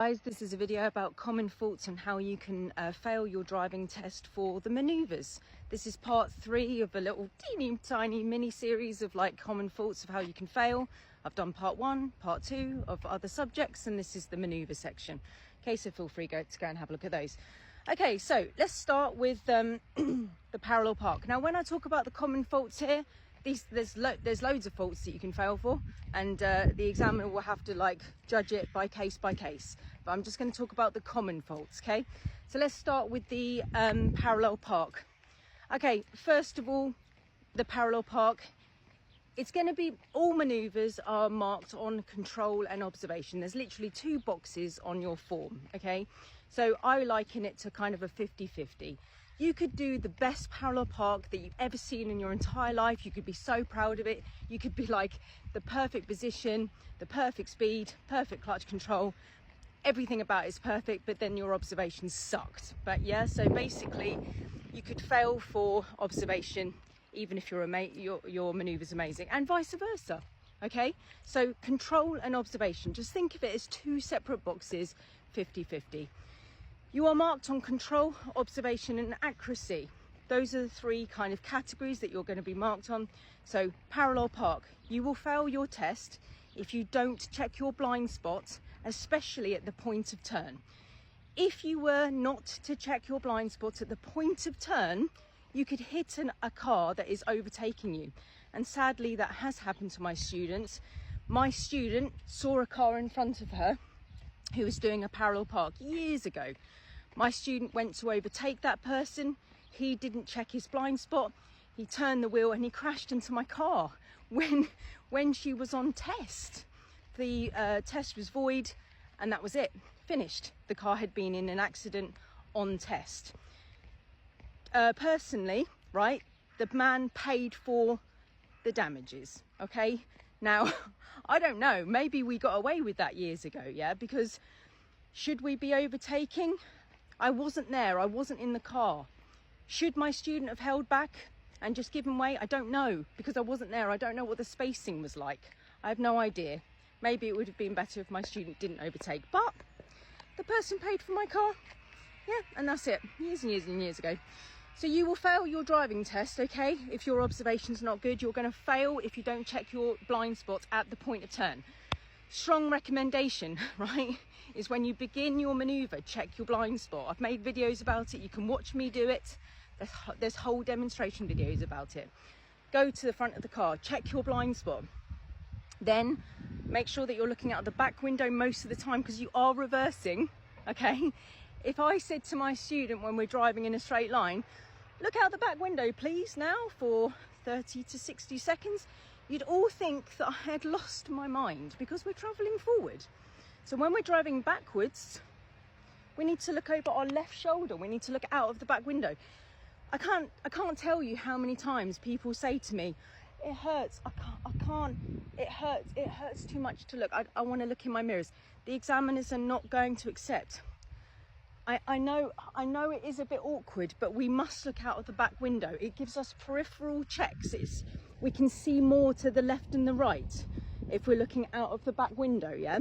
Guys, this is a video about common faults and how you can fail your driving test for the manoeuvres. This is part 3 of a little teeny tiny mini series of like common faults of how you can fail. I've done part 1, part 2 of other subjects, and this is the manoeuvre section. Okay, so feel free to go and have a look at those. Okay, so let's start with the parallel park. Now, when I talk about the common faults here, there's loads of faults that you can fail for, and the examiner will have to like judge it by case, but I'm just going to talk about the common faults. Okay, so let's start with the parallel park. Okay, first of all, the parallel park, it's going to be, all manoeuvres are marked on control and observation. There's literally 2 boxes on your form. Okay, so I liken it to kind of a 50-50. You could do the best parallel park that you've ever seen in your entire life. You could be so proud of it. You could be like the perfect position, the perfect speed, perfect clutch control. Everything about it is perfect, but then your observations sucked. But yeah, so basically you could fail for observation even if your manoeuvre is amazing, and vice versa. Okay, so control and observation, just think of it as 2 separate boxes, 50-50. You are marked on control, observation and accuracy. Those are the 3 kind of categories that you're going to be marked on. So parallel park, you will fail your test if you don't check your blind spot, especially at the point of turn. If you were not to check your blind spot at the point of turn, you could hit a car that is overtaking you. And sadly, that has happened to my students. My student saw a car in front of her who was doing a parallel park years ago. My student went to overtake that person. He didn't check his blind spot. He turned the wheel and he crashed into my car when she was on test. The test was void, and that was it, finished. The car had been in an accident on test. Personally, right, the man paid for the damages, okay? Now, I don't know, maybe we got away with that years ago, yeah? Because should we be overtaking? I wasn't there, I wasn't in the car. Should my student have held back and just given way? I don't know, because I wasn't there. I don't know what the spacing was like. I have no idea. Maybe it would have been better if my student didn't overtake, but the person paid for my car, yeah, and that's it, years and years and years ago. So you will fail your driving test, okay? If your observation's not good, you're going to fail if you don't check your blind spot at the point of turn. Strong recommendation, right, is when you begin your manoeuvre, check your blind spot. I've made videos about it. You can watch me do it. There's whole demonstration videos about it. Go to the front of the car, check your blind spot. Then make sure that you're looking out the back window most of the time, because you are reversing, okay? If I said to my student when we're driving in a straight line, look out the back window, please, now for 30 to 60 seconds, you'd all think that I had lost my mind, because we're travelling forward. So when we're driving backwards, we need to look over our left shoulder. We need to look out of the back window. I can't tell you how many times people say to me, it hurts, I can't, it hurts too much to look. I want to look in my mirrors. The examiners are not going to accept. I know it is a bit awkward, but we must look out of the back window. It gives us peripheral checks. We can see more to the left and the right if we're looking out of the back window, yeah?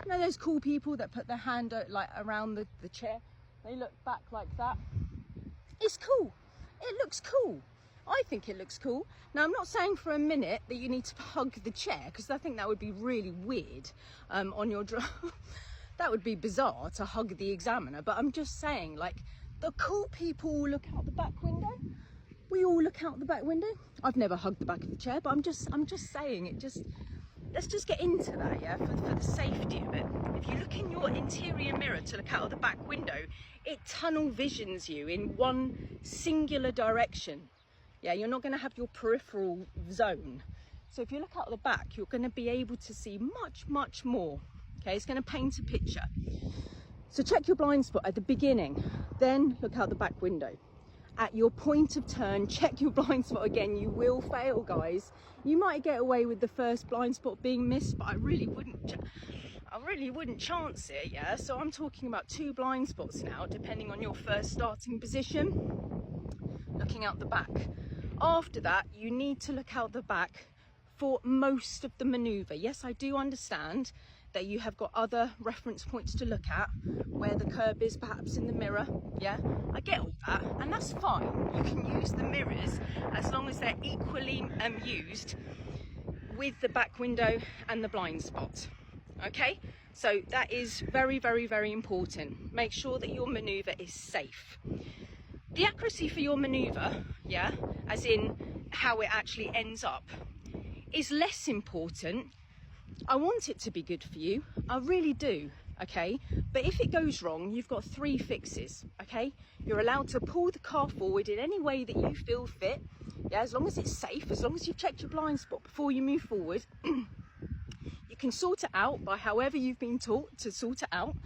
You know those cool people that put their hand like around the chair? They look back like that. It's cool. It looks cool. I think it looks cool. Now, I'm not saying for a minute that you need to hug the chair, because I think that would be really weird on your drive. That would be bizarre to hug the examiner, but I'm just saying, like, the cool people all look out the back window. We all look out the back window. I've never hugged the back of the chair, but I'm just saying it. Let's just get into that, yeah, for the safety of it. If you look in your interior mirror to look out of the back window, it tunnel visions you in one singular direction. Yeah, you're not going to have your peripheral zone. So if you look out the back, you're going to be able to see much, much more. Okay, it's going to paint a picture. So check your blind spot at the beginning, then look out the back window. At your point of turn, check your blind spot again. You will fail, guys. You might get away with the first blind spot being missed, but I really wouldn't chance it, yeah? So I'm talking about 2 blind spots now, depending on your first starting position, looking out the back. After that, you need to look out the back for most of the manoeuvre. Yes, I do understand that you have got other reference points to look at where the curb is, perhaps in the mirror. Yeah, I get all that, and that's fine. You can use the mirrors as long as they're equally used with the back window and the blind spot. Okay, so that is very, very, very important. Make sure that your maneuver is safe. The accuracy for your maneuver, yeah, as in how it actually ends up, is less important. I want it to be good for you, I really do, okay? But if it goes wrong, you've got 3 fixes, okay? You're allowed to pull the car forward in any way that you feel fit, yeah, as long as it's safe, as long as you've checked your blind spot before you move forward. You can sort it out by however you've been taught to sort it out,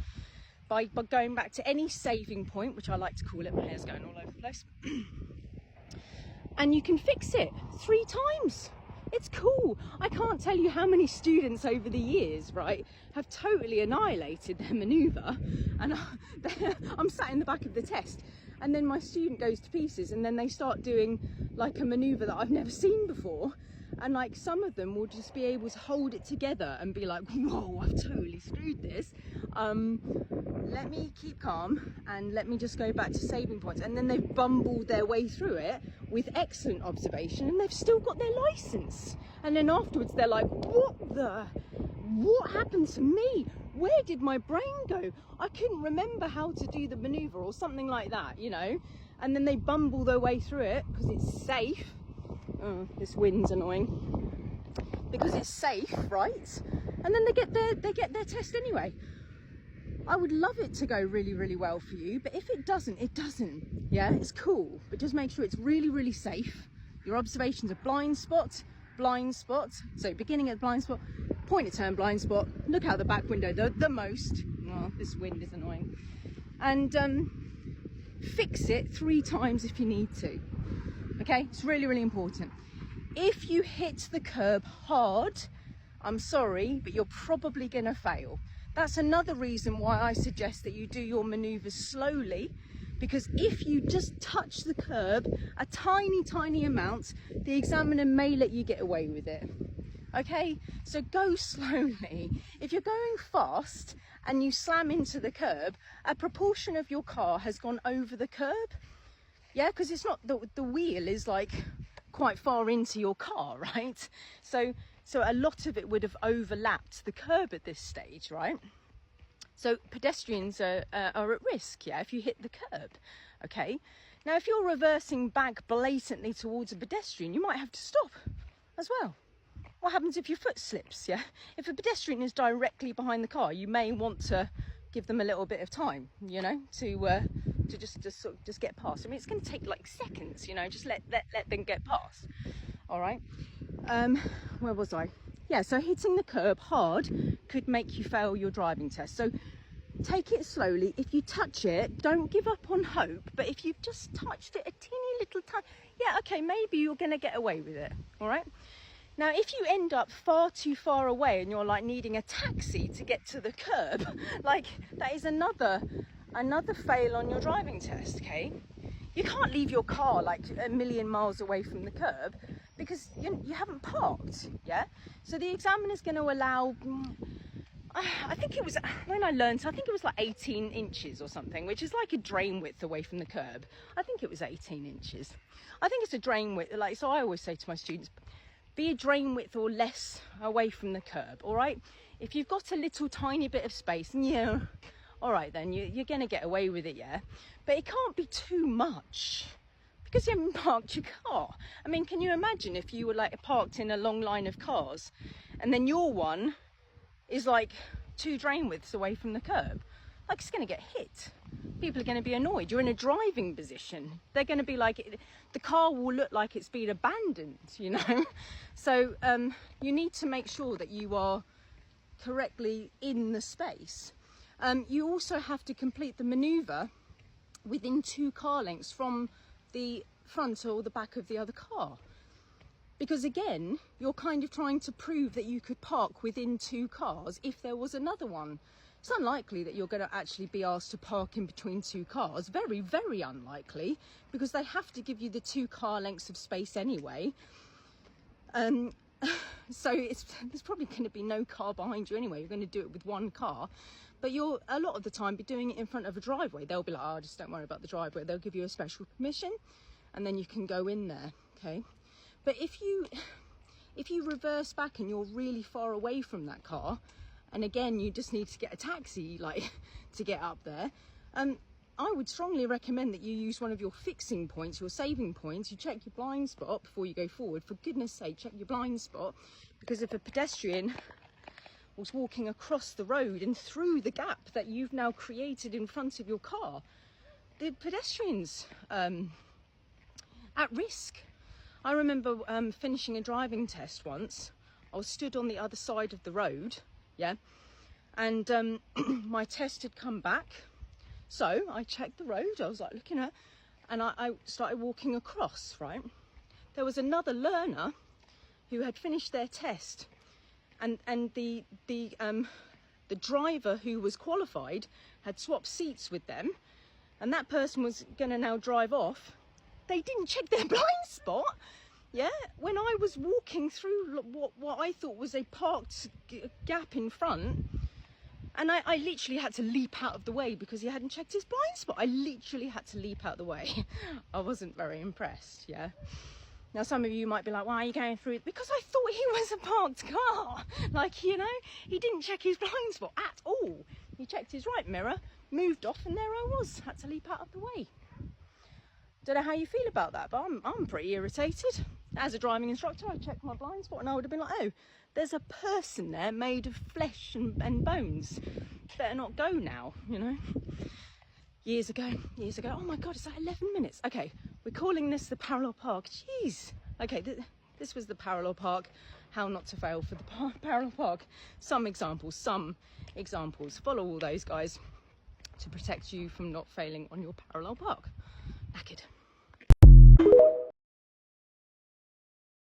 by going back to any saving point, which I like to call it. My hair's going all over the place. And you can fix it 3 times. It's cool. I can't tell you how many students over the years, right, have totally annihilated their maneuver, and I'm sat in the back of the test, and then my student goes to pieces, and then they start doing like a maneuver that I've never seen before, and like some of them will just be able to hold it together and be like, whoa, I've totally screwed this. Let me keep calm and let me just go back to saving points. And then they've bumbled their way through it with excellent observation, and they've still got their license. And then afterwards they're like, what happened to me? Where did my brain go? I couldn't remember how to do the maneuver or something like that, you know. And then they bumble their way through it because it's safe. Oh, this wind's annoying. Because it's safe, right? And then they get their test anyway. I would love it to go really, really well for you, but if it doesn't, it doesn't. Yeah, it's cool, but just make sure it's really, really safe. Your observations are blind spot. So beginning at blind spot, point of turn blind spot, look out the back window the most. Oh, this wind is annoying. And fix it 3 times if you need to. Okay, it's really, really important. If you hit the curb hard, I'm sorry, but you're probably gonna fail. That's another reason why I suggest that you do your maneuvers slowly, because if you just touch the curb a tiny, tiny amount, the examiner may let you get away with it. Okay, so go slowly. If you're going fast and you slam into the curb, a proportion of your car has gone over the curb. Yeah, because it's not, the wheel is like quite far into your car, right? So a lot of it would have overlapped the curb at this stage, right? So pedestrians are at risk, yeah, if you hit the curb, okay? Now, if you're reversing back blatantly towards a pedestrian, you might have to stop as well. What happens if your foot slips, yeah? If a pedestrian is directly behind the car, you may want to give them a little bit of time, you know, to just get past. I mean, it's going to take like seconds, you know, just let them get past. All right. Where was I? Yeah, so hitting the curb hard could make you fail your driving test. So take it slowly. If you touch it, don't give up on hope. But if you've just touched it a teeny little time, yeah, okay, maybe you're going to get away with it. All right. Now, if you end up far too far away and you're like needing a taxi to get to the curb, like that is another fail on your driving test, okay? You can't leave your car like a million miles away from the curb because you haven't parked, yeah? So the examiner's going to allow, I think it was, when I learned, I think it was like 18 inches or something, which is like a drain width away from the curb. I think it was 18 inches. I think it's a drain width, like, so I always say to my students, be a drain width or less away from the curb, all right? If you've got a little tiny bit of space, yeah, all right then, you're going to get away with it, yeah? But it can't be too much because you haven't parked your car. I mean, can you imagine if you were like parked in a long line of cars and then your one is like 2 drain widths away from the curb? Like, it's going to get hit. People are going to be annoyed. You're in a driving position. They're going to be like, the car will look like it's been abandoned, you know? So you need to make sure that you are correctly in the space. You also have to complete the maneuver within 2 car lengths from the front or the back of the other car. Because again, you're kind of trying to prove that you could park within 2 cars if there was another one. It's unlikely that you're going to actually be asked to park in between 2 cars. Very, very unlikely, because they have to give you the 2 car lengths of space anyway. So there's probably going to be no car behind you anyway. You're going to do it with one car, but you'll a lot of the time be doing it in front of a driveway. They'll be like, oh, just don't worry about the driveway. They'll give you a special permission and then you can go in there. Okay. But if you reverse back and you're really far away from that car, and again, you just need to get a taxi, like, to get up there, I would strongly recommend that you use one of your fixing points, your saving points. You check your blind spot before you go forward. For goodness sake, check your blind spot, because if a pedestrian was walking across the road and through the gap that you've now created in front of your car, the pedestrian's at risk. I remember finishing a driving test once. I was stood on the other side of the road, yeah, and my test had come back. So I checked the road, I was like looking at, and I started walking across, right? There was another learner who had finished their test, and the driver who was qualified had swapped seats with them, and that person was going to now drive off. They didn't check their blind spot, yeah? When I was walking through what I thought was a parked gap in front, and I literally had to leap out of the way because he hadn't checked his blind spot. I literally had to leap out of the way. I wasn't very impressed, yeah? Now, some of you might be like, why are you going through it? Because I thought he was a parked car. Like, you know, he didn't check his blind spot at all. He checked his right mirror, moved off, and there I was. Had to leap out of the way. Don't know how you feel about that, but I'm pretty irritated. As a driving instructor, I checked my blind spot and I would have been like, oh, there's a person there made of flesh and bones. Better not go now, you know. Years ago, oh my God, it's like 11 minutes. Okay, we're calling this the parallel park. Jeez. Okay, this was the parallel park. How not to fail for the parallel park. Some examples. Follow all those guys to protect you from not failing on your parallel park. Knackered.